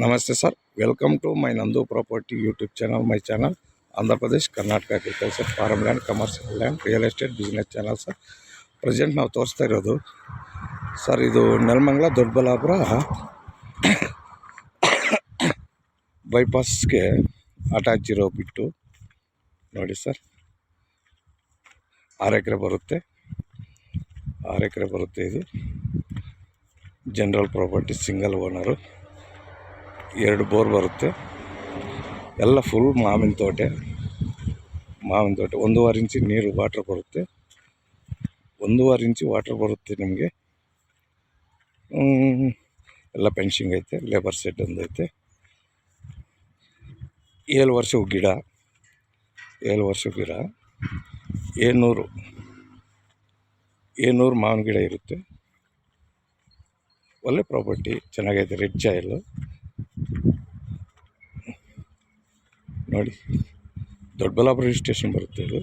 ನಮಸ್ತೆ sir, welcome to my ನಂದು property YouTube channel. My channel Andhra Pradesh Karnataka agriculture farm land, commercial land, real estate business channel sir. Present ನಾವು ತೋರಿಸ್ತಾ ಇರೋದು sir, ಇದು Nelamangala Doddaballapura ಬೈಪಾಸ್ಗೆ attach ಇರೋ ಬಿಟ್ಟು ನೋಡಿ ಸರ್. 6 ಎಕರೆ ಬರುತ್ತೆ. 6 ಎಕರೆ ಬರುತ್ತೆ. ಇದು general property, single owner, 2 bore ಬರುತ್ತೆ. ಎಲ್ಲ ಫುಲ್ ಮಾವಿನ ತೋಟ. 1.5 ಇಂಚು ನೀರು ವಾಟ್ರ್ ಬರುತ್ತೆ. 1.5 ಇಂಚು ವಾಟ್ರ್ ಬರುತ್ತೆ ನಿಮಗೆ. ಎಲ್ಲ ಫೆನ್ಸಿಂಗ್ ಐತೆ, ಲೇಬರ್ ಸೆಟ್ ಒಂದೈತೆ. 7 ವರ್ಷದ ಗಿಡ, 700 ಮಾವಿನ ಗಿಡ ಇರುತ್ತೆ. ಒಳ್ಳೆ ಪ್ರಾಪರ್ಟಿ, ಚೆನ್ನಾಗೈತೆ. ರೆಡ್ ಜಾಯಿಲು ನೋಡಿ, ದೊಡ್ಡಬಳ್ಳಾಪುರ ರಿಜಿಸ್ಟ್ರೇಷನ್ ಬರುತ್ತೆ ಇದು.